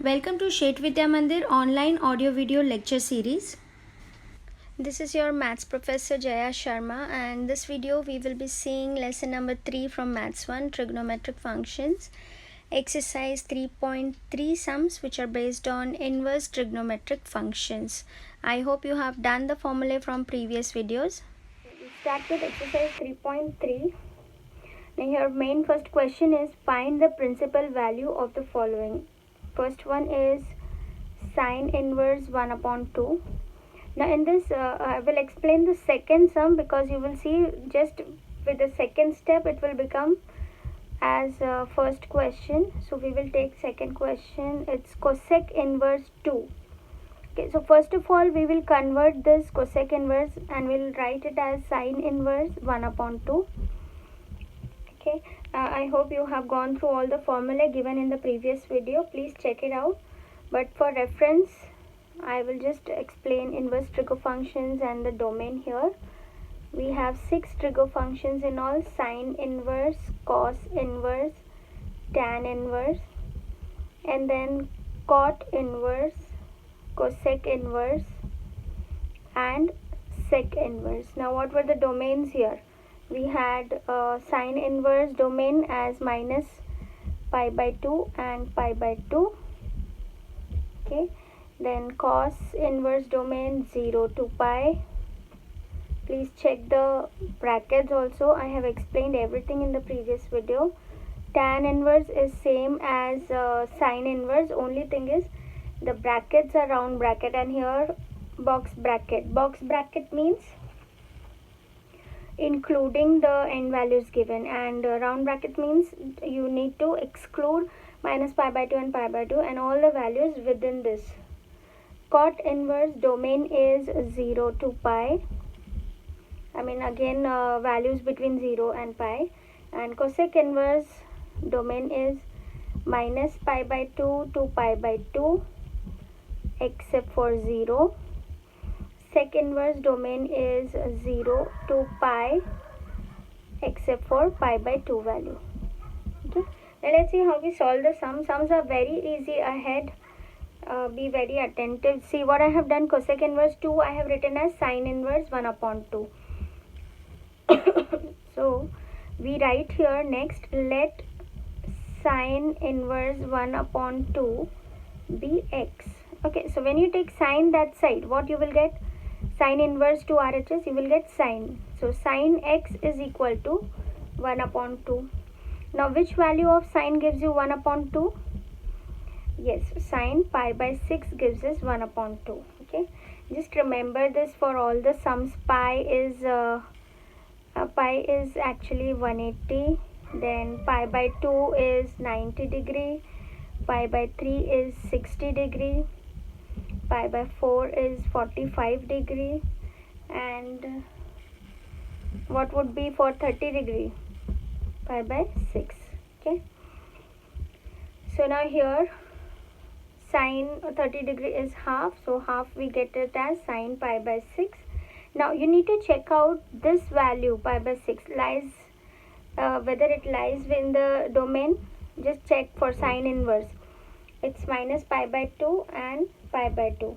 Welcome to Shet Vidya Mandir online audio video lecture series. This is your maths professor Jaya Sharma, and this video we will be seeing lesson number 3 from maths 1, trigonometric functions, exercise 3.3 sums which are based on inverse trigonometric functions. I hope you have done the formulae from previous videos. We start with exercise 3.3. Now here main first question is find the principal value of the following. First one is sine inverse 1 upon 2. Now in this I will explain the second sum, because you will see just with the second step it will become as first question. So we will take second question. It's cosec inverse 2. Okay, so first of all we will convert this cosec inverse and we'll write it as sine inverse 1 upon 2. Okay, I hope you have gone through all the formulae given in the previous video. Please check it out. But for reference, I will just explain inverse trig functions and the domain here. We have 6 trig functions in all: sine inverse, cos inverse, tan inverse, and then cot inverse, cosec inverse, and sec inverse. Now what were the domains here? We had sine inverse domain as minus pi by 2 and pi by 2. Okay, then cos inverse domain 0 to pi. Please check the brackets also. I have explained everything in the previous video. Tan inverse is same as sine inverse. Only thing is the brackets are round bracket and here box bracket. Box bracket means including the end values given, and round bracket means you need to exclude minus pi by 2 and pi by 2 and all the values within this. Cot inverse domain is 0 to pi. I mean again values between 0 and pi. And cosec inverse domain is minus pi by 2 to pi by 2 except for 0. Sec inverse domain is 0 to pi except for pi by 2 value. Okay, now let's see how we solve the sum. Sums are very easy ahead. Be very attentive. See what I have done. Cosec inverse 2 I have written as sine inverse 1 upon 2. So we write here next, let sine inverse 1 upon 2 be x. Okay, so when you take sine that side, what you will get? Sine inverse to RHS, you will get sine. So sine x is equal to 1 upon 2. Now which value of sine gives you 1 upon 2? Yes, sine pi by 6 gives us 1 upon 2. Okay, just remember this for all the sums. Pi is actually 180. Then pi by 2 is 90 degree. Pi by 3 is 60 degree. Pi by 4 is 45 degree. And what would be for 30 degree? Pi by 6. Okay, so now here sine 30 degree is half, so half we get it as sine pi by 6. Now you need to check out this value pi by 6 lies whether it lies in the domain. Just check for sine inverse. It's minus pi by 2 and pi by 2.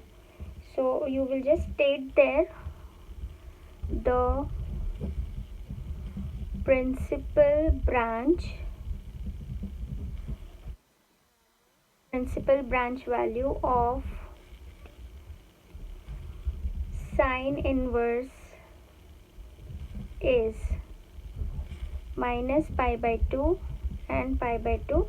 So you will just state there the principal branch value of sine inverse is minus pi by 2 and pi by 2.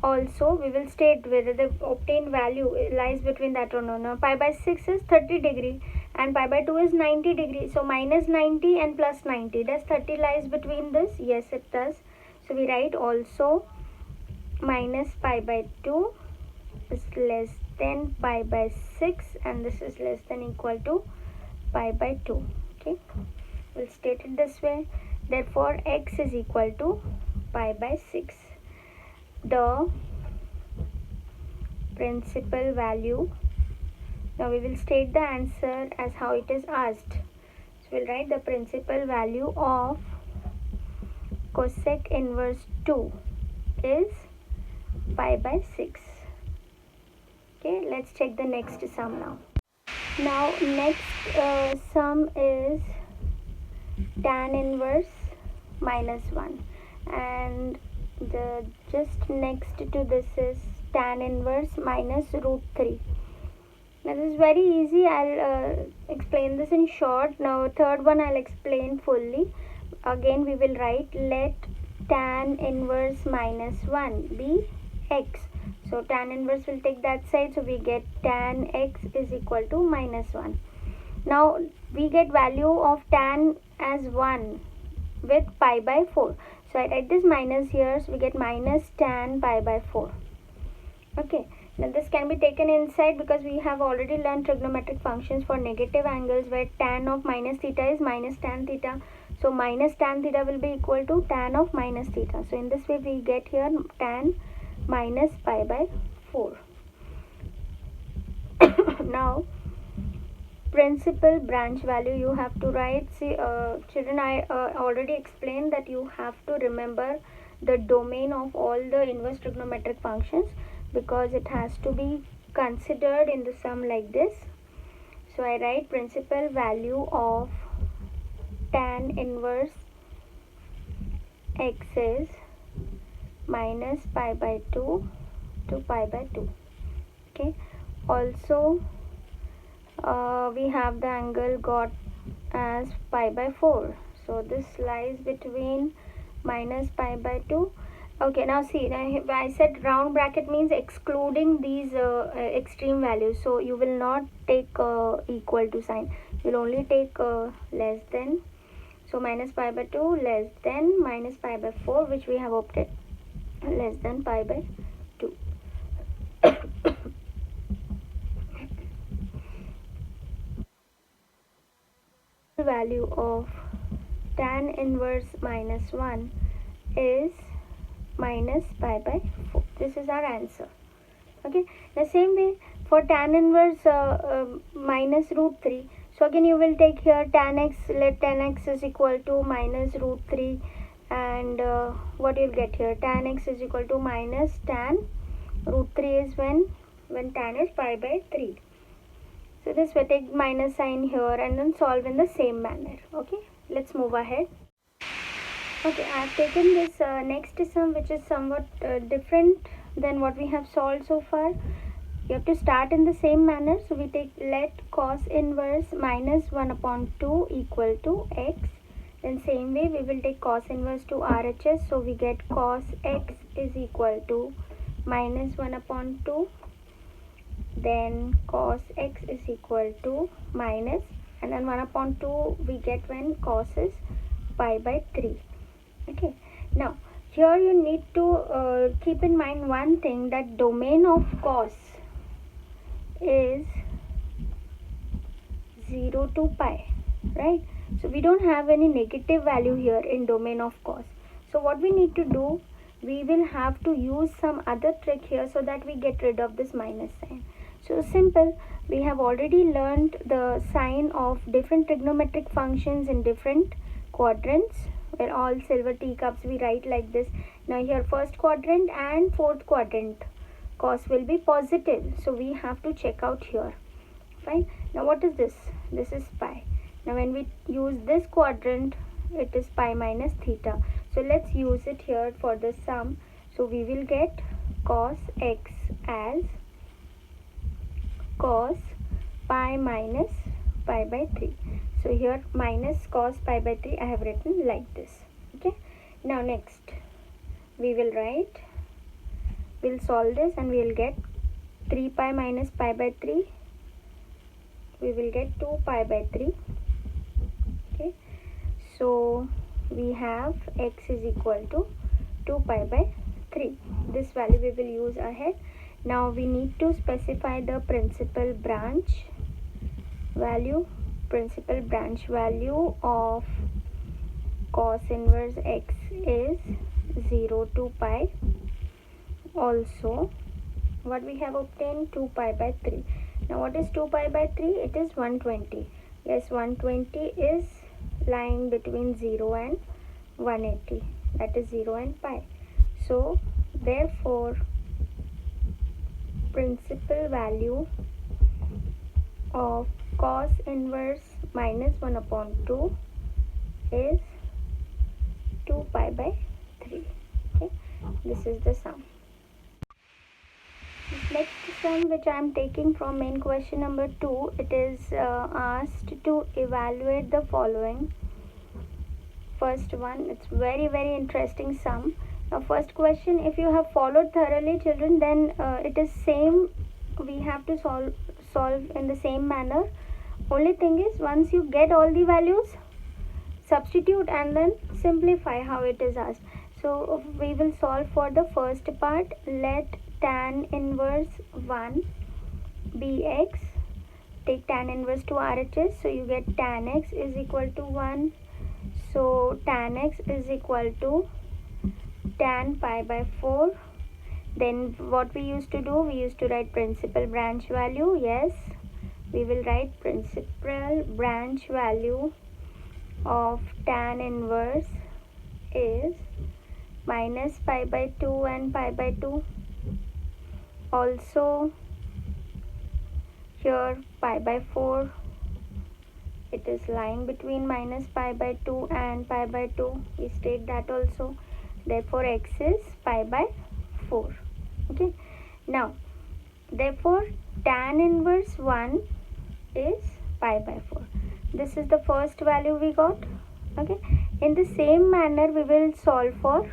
Also we will state whether the obtained value lies between that or no. Now pi by 6 is 30 degree and pi by 2 is 90 degree. So minus 90 and plus 90. Does 30 lies between this? Yes, it does. So we write also minus pi by 2 is less than pi by 6 and this is less than equal to pi by 2. Okay, we'll state it this way. Therefore x is equal to pi by 6. The principal value. Now we will state the answer as how it is asked. So we'll write the principal value of cosec inverse 2 is pi by 6. Okay, let's check the next sum now. Now next sum is tan inverse minus 1, and the just next to this is tan inverse minus root 3. Now this is very easy. I'll explain this in short. Now third one I'll explain fully. Again we will write let tan inverse minus 1 be x. So tan inverse will take that side, so we get tan x is equal to minus 1. Now we get value of tan as 1 with pi by 4. So I write this minus here, so we get minus tan pi by 4. Okay, now this can be taken inside because we have already learned trigonometric functions for negative angles where tan of minus theta is minus tan theta. So minus tan theta will be equal to tan of minus theta. So in this way we get here tan minus pi by 4. Now principal branch value you have to write. See children, I already explained that you have to remember the domain of all the inverse trigonometric functions because it has to be considered in the sum like this. So I write principal value of tan inverse x is minus pi by 2 to pi by 2. Okay, also we have the angle got as pi by 4, so this lies between minus pi by 2. Okay, now see, I said round bracket means excluding these extreme values, so you will not take equal to sign, you will only take less than. So minus pi by 2 less than minus pi by 4, which we have opted less than pi by 2. Value of tan inverse minus 1 is minus pi by 4. This is our answer. Okay, the same way for tan inverse minus root 3. So again you will take here tan x, let tan x is equal to minus root 3, and what you'll get here, tan x is equal to minus tan root 3 is when tan is pi by 3. So this will take minus sign here and then solve in the same manner. Okay, let's move ahead. Okay, I have taken this next sum which is somewhat different than what we have solved so far. You have to start in the same manner. So we take let cos inverse minus 1 upon 2 equal to x. Then same way we will take cos inverse to RHS. So we get cos x is equal to minus 1 upon 2. Then cos x is equal to minus, and then 1 upon 2 we get when cos is pi by 3. Okay, now here you need to keep in mind one thing, that domain of cos is 0 to pi, right? So we don't have any negative value here in domain of cos. So what we need to do, we will have to use some other trick here so that we get rid of this minus sign. So simple, we have already learned the sign of different trigonometric functions in different quadrants, where all silver teacups we write like this. Now here first quadrant and fourth quadrant cos will be positive, so we have to check out here. Fine. Now what is this? This is pi. Now when we use this quadrant, it is pi minus theta. So let's use it here for the sum. So we will get cos x as cos pi minus pi by 3. So here minus cos pi by 3 I have written like this. Okay, now next we will write, we'll solve this and we will get 3 pi minus pi by 3, we will get 2 pi by 3. Okay, so we have x is equal to 2 pi by 3. This value we will use ahead. Now we need to specify the principal branch value. Principal branch value of cos inverse x is 0 to pi. Also what we have obtained, 2 pi by 3. Now what is 2 pi by 3? It is 120. Yes, 120 is lying between 0 and 180, that is 0 and pi. So therefore principal value of cos inverse minus 1 upon 2 is 2 pi by 3. Okay, this is the sum. Next sum, which I am taking from main question number 2, it is asked to evaluate the following. First one, it's very interesting sum. Now first question, if you have followed thoroughly children, then it is same, we have to solve in the same manner. Only thing is, once you get all the values, substitute and then simplify how it is asked. So we will solve for the first part. Let tan inverse 1 be x. Take tan inverse to RHS, so you get tan x is equal to 1. So tan x is equal to tan pi by 4. Then what we used to do, we used to write principal branch value. Yes, we will write principal branch value of tan inverse is minus pi by 2 and pi by 2. Also here pi by 4, it is lying between minus pi by 2 and pi by 2. We state that also. Therefore x is pi by 4. Okay, now therefore tan inverse 1 is pi by 4. This is the first value we got. Okay, in the same manner we will solve for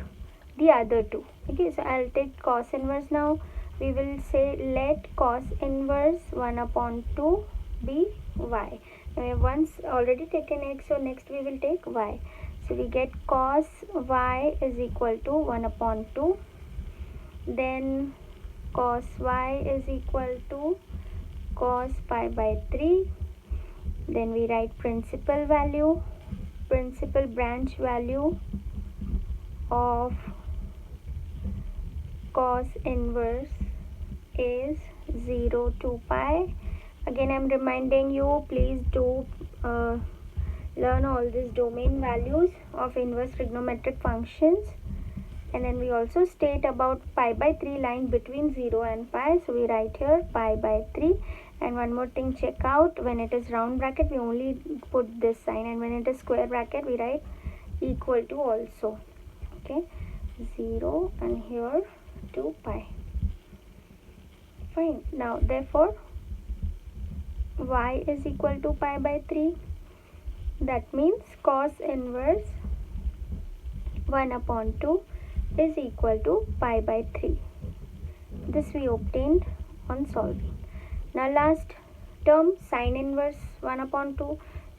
the other two. Okay, so I'll take cos inverse now. We will say let cos inverse 1 upon 2 be y. Now we have once already taken x, so next we will take y. So we get cos y is equal to 1 upon 2. Then cos y is equal to cos pi by 3. Then we write principal branch value of cos inverse is 0 to pi. Again I am reminding you, please do learn all these domain values of inverse trigonometric functions. And then we also state about pi by 3 lying between 0 and pi, so we write here pi by 3. And one more thing, check out, when it is round bracket we only put this sign, and when it is square bracket we write equal to also. Okay, 0 and here 2 pi. Fine. Now therefore y is equal to pi by 3. That means cos inverse 1 upon 2 is equal to pi by 3. This we obtained on solving. Now last term, sin inverse 1 upon 2.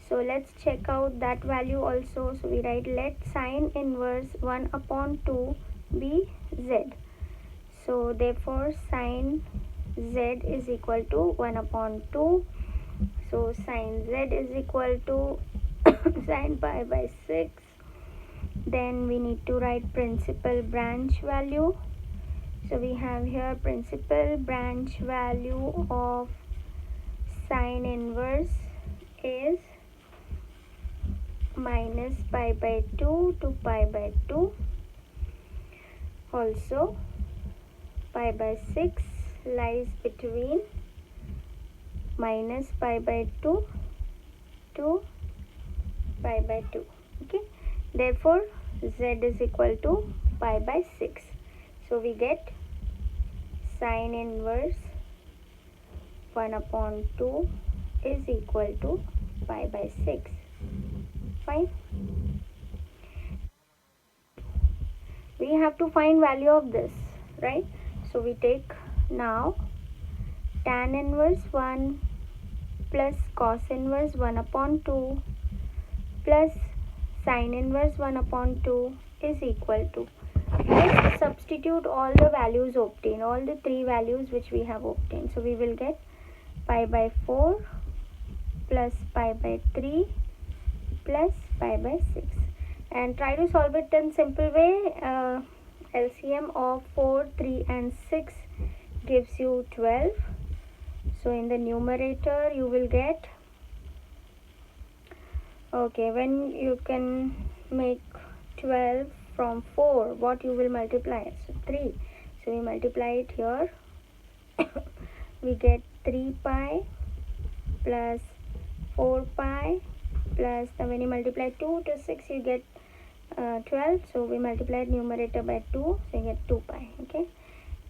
So let's check out that value also. So we write let sin inverse 1 upon 2 be z. So therefore sin z is equal to 1 upon 2. So sin z is equal to sin pi by 6. Then we need to write principal branch value. So we have here principal branch value of sin inverse is minus pi by 2 to pi by 2. Also pi by 6 lies between minus pi by 2 to pi by 2. Okay, therefore z is equal to pi by 6. So we get sin inverse 1 upon 2 is equal to pi by 6. Fine. We have to find value of this, right? So we take now tan inverse 1 plus cos inverse 1 upon 2 plus sin inverse 1 upon 2 is equal to, let's substitute all the values obtained, all the three values which we have obtained. So we will get pi by 4 plus pi by 3 plus pi by 6, and try to solve it in simple way. LCM of 4, 3 and 6 gives you 12. So in the numerator you will get, okay, when you can make 12 from 4, what you will multiply? So 3. So we multiply it here we get 3 pi plus 4 pi plus, when you multiply 2 to 6 you get 12, so we multiply numerator by 2, so you get 2 pi. Okay,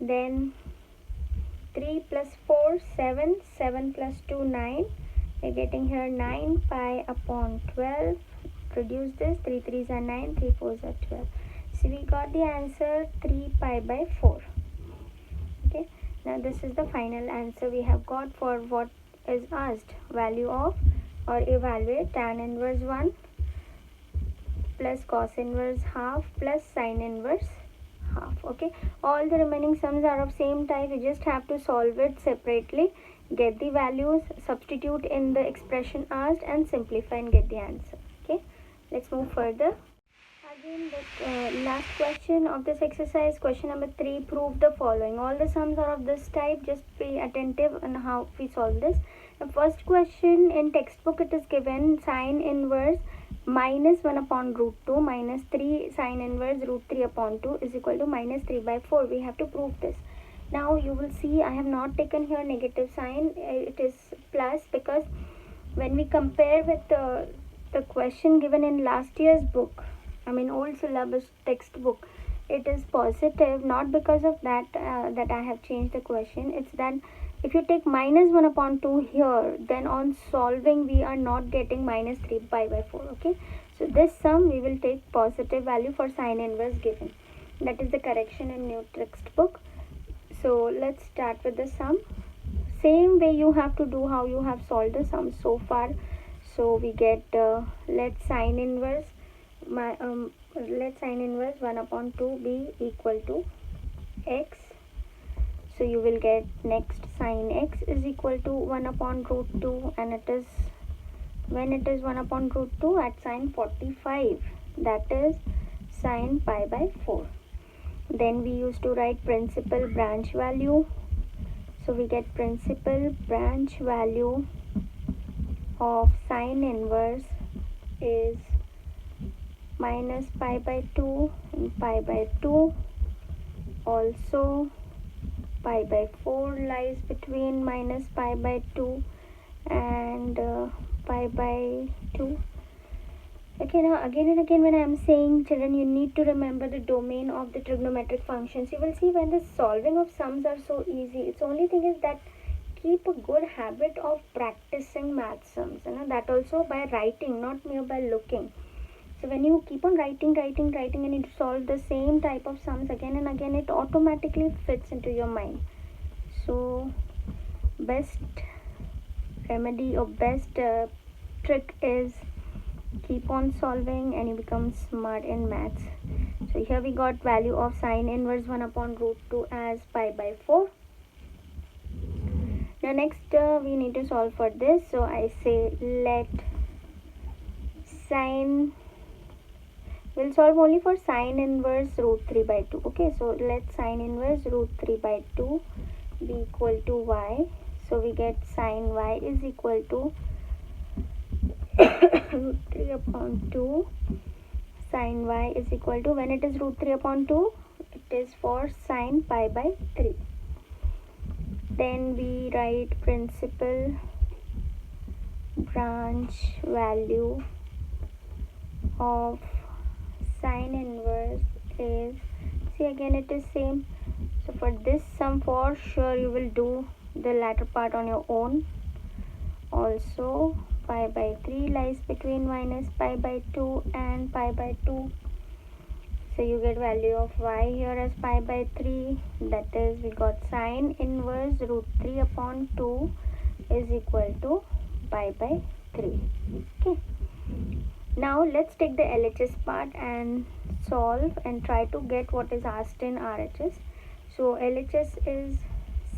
then 3 plus 4 7, 7 plus 2 9, we're getting here 9 pi upon 12. Reduce this, 3 3s are 9, 3 4s are 12, so we got the answer 3 pi by 4. Okay, now this is the final answer we have got for what is asked, value of or evaluate tan inverse 1 plus cos inverse half plus sin inverse half. Okay, all the remaining sums are of same type, you just have to solve it separately, get the values, substitute in the expression asked and simplify and get the answer. Okay, let's move further. Again, the last question of this exercise, question number 3, prove the following. All the sums are of this type, just be attentive on how we solve this. The first question in textbook, it is given sin inverse minus 1 upon root 2 minus 3 sin inverse root 3 upon 2 is equal to minus 3 by 4. We have to prove this. Now you will see I have not taken here negative sign, it is plus, because when we compare with the question given in last year's book, I mean old syllabus textbook, it is positive, not because of that that I have changed the question. It's that if you take minus 1 upon 2 here, then on solving we are not getting minus 3 pi by 4. Okay, so this sum we will take positive value for sin inverse given. That is the correction in new textbook. So let's start with the sum. Same way you have to do how you have solved the sum so far. So we get let sin inverse 1 upon 2 be equal to x. So you will get next sin x is equal to 1 upon root 2, and it is, when it is 1 upon root 2 at sin 45, that is sin pi by 4. Then we used to write principal branch value. So we get principal branch value of sin inverse is minus pi by 2 and pi by 2. Also pi by 4 lies between minus pi by 2 and pi by 2. Okay, now again and again when I am saying, children, you need to remember the domain of the trigonometric functions. You will see when the solving of sums are so easy. Its only thing is that keep a good habit of practicing math sums, that also by writing, not mere by looking. So when you keep on writing and you solve the same type of sums again and again, it automatically fits into your mind. So best remedy or best trick is keep on solving and you become smart in maths. So here we got value of sin inverse 1 upon root 2 as pi by 4. Now next we need to solve for this. So I say let sin, we'll solve only for sin inverse root 3 by 2. Okay, so let sin inverse root 3 by 2 be equal to y. So we get sin y is equal to root 3 upon 2. Sin y is equal to, when it is root 3 upon 2, it is for sin pi by 3. Then we write principal branch value of sin inverse is, see again it is same. So for this sum for sure you will do the latter part on your own. Also pi by 3 lies between minus pi by 2 and pi by 2. So you get value of y here as pi by 3. That is, we got sin inverse root 3 upon 2 is equal to pi by 3. Okay. Now let's take the LHS part and solve and try to get what is asked in RHS. So LHS is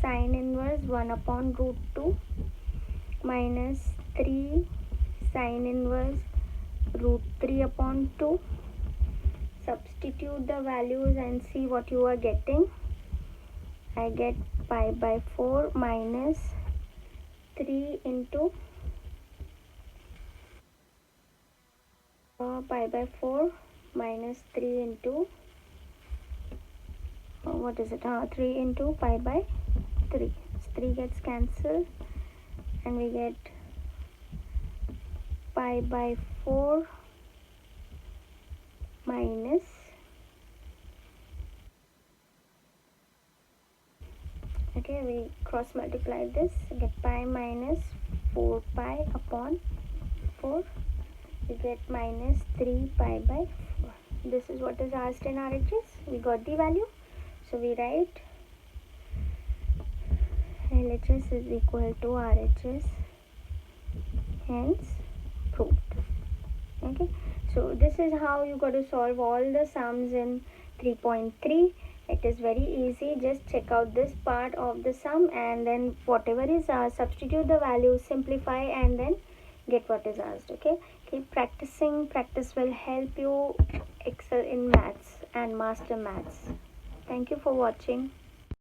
sin inverse 1 upon root 2 minus 3 sin inverse root 3 upon 2. Substitute the values and see what you are getting. I get pi by 4 minus 3 into pi by 4 minus 3 into what is it, 3 into pi by 3. 3 gets cancelled and we get pi by 4 minus, okay, we cross multiply this, get pi minus 4 pi upon 4, we get minus 3 pi by 4. This is what is asked in RHS. We got the value, so we write LHS is equal to RHS, hence proved. Okay, so this is how you got to solve all the sums in 3.3. It is very easy. Just check out this part of the sum and then whatever is asked, substitute the values, simplify, and then get what is asked. Okay, keep practicing. Practice will help you excel in maths and master maths. Thank you for watching.